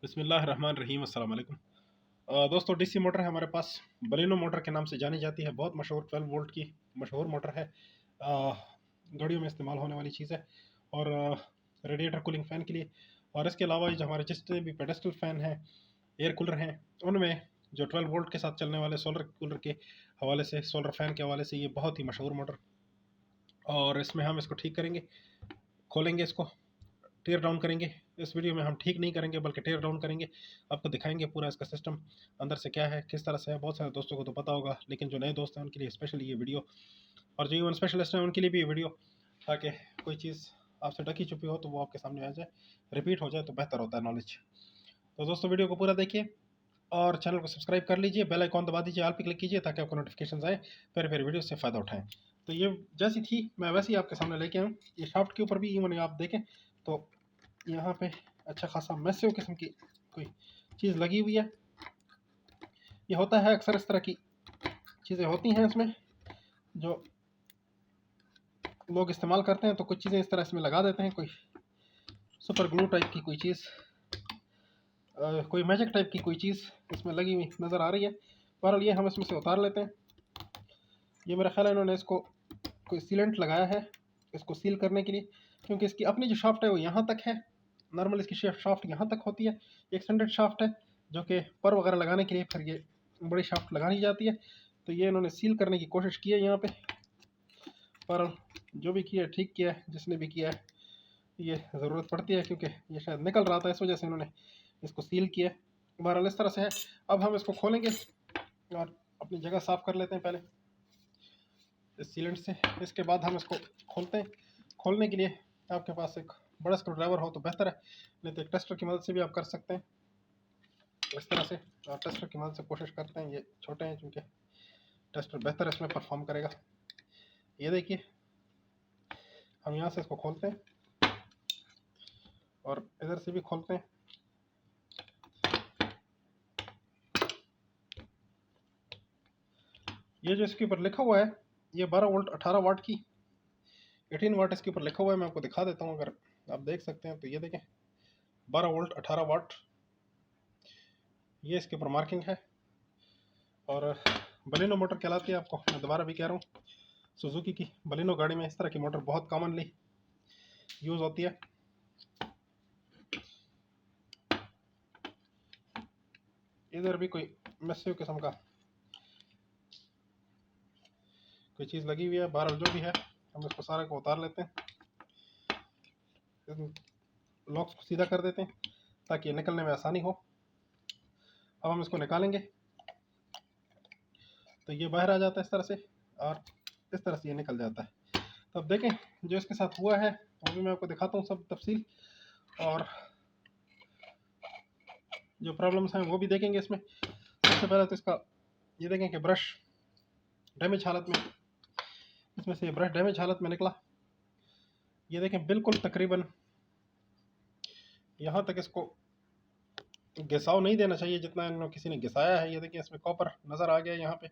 बिस्मिल्लाहिर्रहमानिर्रहीम अस्सलाम वालेकुम। दोस्तों डीसी मोटर है हमारे पास, बलिनो मोटर के नाम से जानी जाती है। बहुत मशहूर 12 वोल्ट की मशहूर मोटर है। गाड़ियों में इस्तेमाल होने वाली चीज़ है और रेडिएटर कूलिंग फ़ैन के लिए। और इसके अलावा जो हमारे जितने भी पेडेस्टल फ़ैन हैं, एयर कूलर हैं, उनमें जो 12 वोल्ट के साथ चलने वाले सोलर कूलर के हवाले से, सोलर फ़ैन के हवाले से ये बहुत ही मशहूर मोटर। और इसमें हम इसको ठीक करेंगे, खोलेंगे इसको, टेयर डाउन करेंगे। इस वीडियो में हम ठीक नहीं करेंगे बल्कि टेयर डाउन करेंगे, आपको दिखाएंगे पूरा इसका सिस्टम अंदर से क्या है, किस तरह से है। बहुत सारे दोस्तों को तो पता होगा, लेकिन जो नए दोस्त हैं उनके लिए स्पेशली ये वीडियो, और जो यून स्पेशलिस्ट हैं उनके लिए भी ये वीडियो, ताकि कोई चीज़ आपसे ढकी छुपी हो तो वो आपके सामने आ जाए, रिपीट हो जाए तो बेहतर होता है नॉलेज। तो दोस्तों वीडियो को पूरा देखिए और चैनल को सब्सक्राइब कर लीजिए, बेल आइकॉन दबा दीजिए, ऑल पे क्लिक कीजिए ताकि आपको नोटिफिकेशन आए, फिर वीडियो से फ़ायदा उठाएं। तो ये जैसी थी मैं वैसे ही आपके सामने लेके आऊँ। ये शाफ्ट के ऊपर भी इवन आप देखें तो यहाँ पे अच्छा खासा मैसिव किस्म की कोई चीज़ लगी हुई है। ये होता है अक्सर इस तरह की चीज़ें होती हैं इसमें, जो लोग इस्तेमाल करते हैं तो कुछ चीज़ें इस तरह इसमें लगा देते हैं। कोई सुपर ग्लू टाइप की कोई चीज़, कोई मैजिक टाइप की कोई चीज़ इसमें लगी हुई नज़र आ रही है। बहरहाल ये हम इसमें से उतार लेते हैं। ये मेरा ख्याल है इन्होंने इसको कोई सीलेंट लगाया है इसको सील करने के लिए, क्योंकि इसकी अपनी जो शाफ्ट है वो यहाँ तक है। नॉर्मल इसकी शाफ्ट यहाँ तक होती है, एक्सटेंडेड शाफ्ट है, जो कि पर वगैरह लगाने के लिए फिर ये बड़ी शाफ्ट लगानी जाती है। तो ये इन्होंने सील करने की कोशिश की है यहाँ पे, पर जो भी किया है ठीक किया है। जिसने भी किया है ये ज़रूरत पड़ती है, क्योंकि ये शायद निकल रहा था, इस वजह से इन्होंने इसको सील किया है। बहरहाल इस तरह से है। अब हम इसको खोलेंगे और अपनी जगह साफ़ कर लेते हैं पहले इस सीलेंट से। इसके बाद हम इसको खोलते हैं। खोलने के लिए आपके पास एक बड़ा स्क्रू ड्राइवर हो तो बेहतर है, नहीं तो एक टेस्टर की मदद से भी आप कर सकते हैं इस तरह से। और टेस्टर की मदद से कोशिश करते हैं, ये छोटे हैं चूँकि टेस्टर बेहतर इसमें परफॉर्म करेगा। ये देखिए हम यहाँ से इसको खोलते हैं और इधर से भी खोलते हैं। ये जो इसके ऊपर लिखा हुआ है ये 12 वोल्ट 18 वाट की 18 वाट इसके ऊपर लिखा हुआ है। मैं आपको दिखा देता हूँ, अगर आप देख सकते हैं तो ये देखें 12 वोल्ट 18 वाट, ये इसके ऊपर मार्किंग है। और बलिनो मोटर कहलाती है, आपको मैं दोबारा भी कह रहा हूँ, सुजुकी की बलिनो गाड़ी में इस तरह की मोटर बहुत कॉमनली यूज़ होती है। इधर भी कोई मैसिव किस्म का कोई चीज़ लगी हुई है। बहरहाल जो भी है हम इसको सारे को उतार लेते हैं, लॉक्स को सीधा कर देते हैं ताकि ये निकलने में आसानी हो। अब हम इसको निकालेंगे तो ये बाहर आ जाता है इस तरह से, और इस तरह से ये निकल जाता है। तो अब देखें जो इसके साथ हुआ है वो भी मैं आपको दिखाता हूँ सब तफसील, और जो प्रॉब्लम्स हैं वो भी देखेंगे इसमें। सबसे पहले तो इसका ये देखें कि ब्रश डैमेज हालत में, इसमें से ये ब्रश डैमेज हालत में निकला। ये देखें बिल्कुल तकरीबन यहाँ तक इसको घिसाव नहीं देना चाहिए जितना इन्होंने किसी ने घिसाया है। ये देखिए इसमें कॉपर नज़र आ गया यहाँ पे,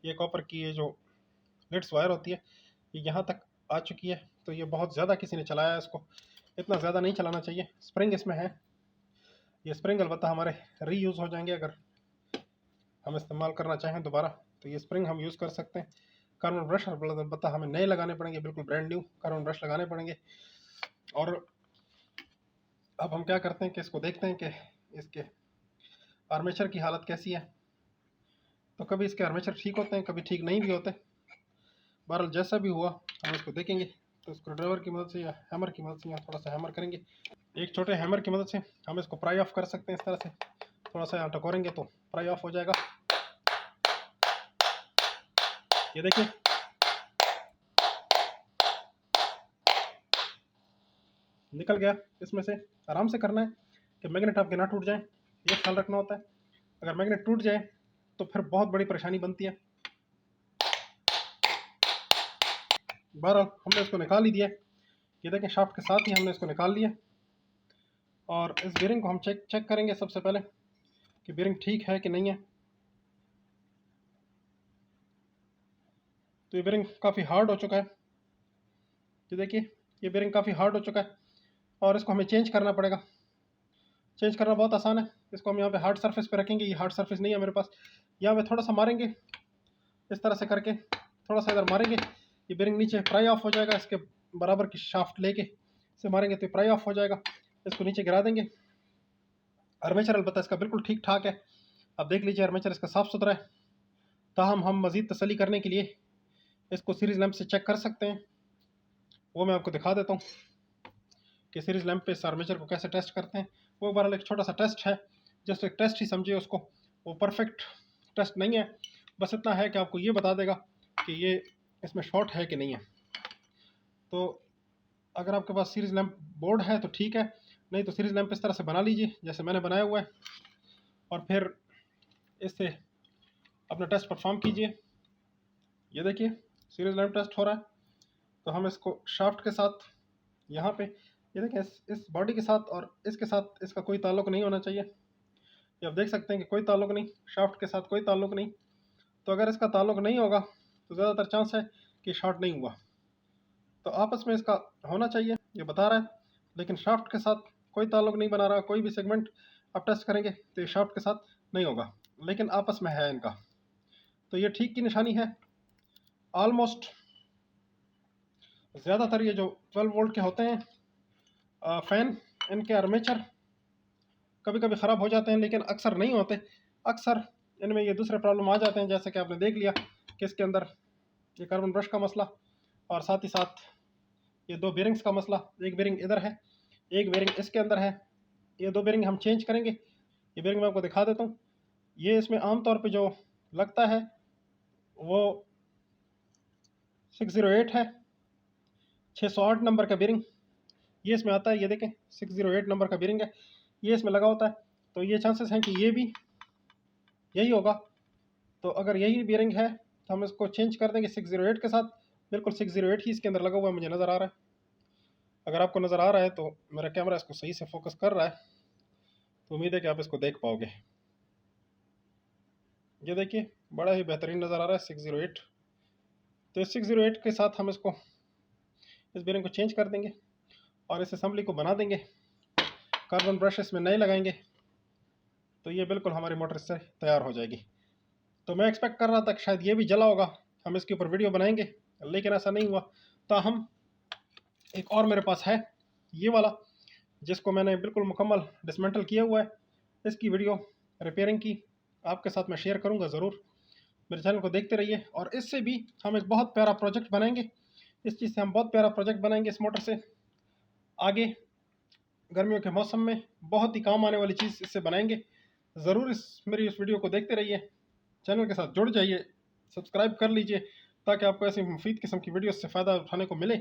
ये कॉपर की ये जो लिड्स वायर होती है ये यहाँ तक आ चुकी है। तो ये बहुत ज़्यादा किसी ने चलाया है इसको, इतना ज़्यादा नहीं चलाना चाहिए। स्प्रिंग इसमें है, ये स्प्रिंग अलबत्ता हमारे रीयूज़ हो जाएंगे अगर हम इस्तेमाल करना चाहें दोबारा, तो ये स्प्रिंग हम यूज़ कर सकते हैं। कार्बन ब्रश अलबत्ता हमें नए लगाने पड़ेंगे, बिल्कुल ब्रांड न्यू कार्बन ब्रश लगाने पड़ेंगे। और अब हम क्या करते हैं कि इसको देखते हैं कि इसके आर्मेचर की हालत कैसी है। तो कभी इसके आर्मेचर ठीक होते हैं, कभी ठीक नहीं भी होते। बहरहाल जैसा भी हुआ हम इसको देखेंगे। तो स्क्रू ड्राइवर की मदद से या हैमर की मदद से यहाँ थोड़ा सा हैमर करेंगे, एक छोटे हैमर की मदद से हम इसको प्राई ऑफ कर सकते हैं इस तरह से। थोड़ा सा यहाँ टकोरेंगे तो प्राई ऑफ हो जाएगा। ये देखिए निकल गया इसमें से। आराम से करना है कि मैग्नेट आपके ना टूट जाए, ये ख्याल रखना होता है। अगर मैग्नेट टूट जाए तो फिर बहुत बड़ी परेशानी बनती है। बहरहाल हमने इसको निकाल ही दिया। ये देखें शाफ्ट के साथ ही हमने इसको निकाल लिया। और इस बेरिंग को हम चेक करेंगे सबसे पहले कि बेरिंग ठीक है कि नहीं है। तो ये बेरिंग काफ़ी हार्ड हो चुका है, तो देखिए ये बेरिंग काफ़ी हार्ड हो चुका है और इसको हमें चेंज करना पड़ेगा। चेंज करना बहुत आसान है। इसको हम यहाँ पे हार्ड सरफेस पे रखेंगे, ये हार्ड सरफेस नहीं है मेरे पास। यहाँ पे थोड़ा सा मारेंगे इस तरह से करके, थोड़ा सा इधर मारेंगे, ये बेरिंग नीचे फ्राई ऑफ हो जाएगा। इसके बराबर की शाफ्ट लेके इसे मारेंगे तो फ्राई ऑफ हो जाएगा। इसको नीचे गिरा देंगे। आर्मेचर अलबत्ता इसका बिल्कुल ठीक ठाक है, आप देख लीजिए आर्मेचर इसका साफ़ सुथरा है। ताहम हम मज़ीद तसल्ली करने के लिए इसको सीरीज़ लैंप से चेक कर सकते हैं, वो मैं आपको दिखा देता हूँ कि सीरीज़ लैंप पे इस आर्मेचर को कैसे टेस्ट करते हैं। वो बहरहाल एक छोटा सा टेस्ट है, जस्ट एक टेस्ट ही समझिए उसको, वो परफेक्ट टेस्ट नहीं है, बस इतना है कि आपको ये बता देगा कि ये इसमें शॉर्ट है कि नहीं है। तो अगर आपके पास सीरीज़ लैंप बोर्ड है तो ठीक है, नहीं तो सीरीज़ लैंप इस तरह से बना लीजिए जैसे मैंने बनाया हुआ है, और फिर इससे अपना टेस्ट परफॉर्म कीजिए। ये देखिए सीरीज़ लैंप टेस्ट हो रहा है। तो हम इसको शाफ्ट के साथ यहाँ पे, ये देखें इस बॉडी के साथ और इसके साथ इसका कोई ताल्लुक़ नहीं होना चाहिए। ये आप देख सकते हैं कि कोई ताल्लुक़ नहीं, शाफ्ट के साथ कोई ताल्लुक़ नहीं। तो अगर इसका ताल्लुक़ नहीं होगा तो ज़्यादातर चांस है कि शॉर्ट नहीं हुआ। तो आपस में इसका होना चाहिए, ये बता रहा है, लेकिन शाफ्ट के साथ कोई ताल्लुक़ नहीं बना रहा। कोई भी सेगमेंट आप टेस्ट करेंगे तो ये शाफ्ट के साथ नहीं होगा, लेकिन आपस में है इनका। तो ये ठीक की निशानी है। ऑलमोस्ट ज़्यादातर ये जो 12 वोल्ट के होते हैं फ़ैन, इनके आर्मेचर कभी कभी ख़राब हो जाते हैं, लेकिन अक्सर नहीं होते। अक्सर इनमें ये दूसरे प्रॉब्लम आ जाते हैं, जैसे कि आपने देख लिया कि इसके अंदर ये कार्बन ब्रश का मसला, और साथ ही साथ ये दो बेरिंग्स का मसला। एक बेरिंग इधर है, एक बेरिंग इसके अंदर है। ये दो बेरिंग हम चेंज करेंगे। ये बेरिंग मैं आपको दिखा देता हूँ। ये इसमें आम तौर पे जो लगता है वो 608 है, 608 नंबर का बेरिंग ये इसमें आता है। ये देखें 608 नंबर का बेरिंग है, ये इसमें लगा होता है। तो ये चांसेस हैं कि ये भी यही होगा। तो अगर यही बेरिंग है तो हम इसको चेंज कर देंगे 608 के साथ। बिल्कुल 608 ही इसके अंदर लगा हुआ है, मुझे नज़र आ रहा है। अगर आपको नज़र आ रहा है तो मेरा कैमरा इसको सही से फोकस कर रहा है, तो उम्मीद है कि आप इसको देख पाओगे। ये देखिए बड़ा ही बेहतरीन नज़र आ रहा है 608। तो इस 608 के साथ हम इसको, इस बेरिंग को चेंज कर देंगे और इस असेंबली को बना देंगे। कार्बन ब्रश इसमें नए लगाएंगे तो ये बिल्कुल हमारी मोटर इससे तैयार हो जाएगी। तो मैं एक्सपेक्ट कर रहा था कि शायद ये भी जला होगा, हम इसके ऊपर वीडियो बनाएंगे, लेकिन ऐसा नहीं हुआ। तो हम एक और मेरे पास है ये वाला, जिसको मैंने बिल्कुल मुकम्मल डिसमेंटल किया हुआ है। इसकी वीडियो रिपेयरिंग की आपके साथ मैं शेयर करूंगा ज़रूर। मेरे चैनल को देखते रहिए, और इससे भी हम एक बहुत प्यारा प्रोजेक्ट बनाएंगे। इस चीज़ से हम बहुत प्यारा प्रोजेक्ट बनाएंगे इस मोटर से। आगे गर्मियों के मौसम में बहुत ही काम आने वाली चीज़ इससे बनाएंगे। ज़रूर मेरी इस वीडियो को देखते रहिए, चैनल के साथ जुड़ जाइए, सब्सक्राइब कर लीजिए, ताकि आपको ऐसी मुफीद किस्म की वीडियो से फ़ायदा उठाने को मिले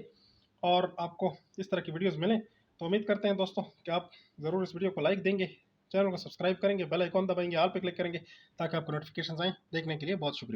और आपको इस तरह की वीडियोस मिलें। तो उम्मीद करते हैं दोस्तों कि आप ज़रूर इस वीडियो को लाइक देंगे, चैनल को सब्सक्राइब करेंगे, बेल आइकॉन दबाएंगे, ऑल पे क्लिक करेंगे, ताकि आपको नोटिफिकेशन आएँ। देखने के लिए बहुत शुक्रिया।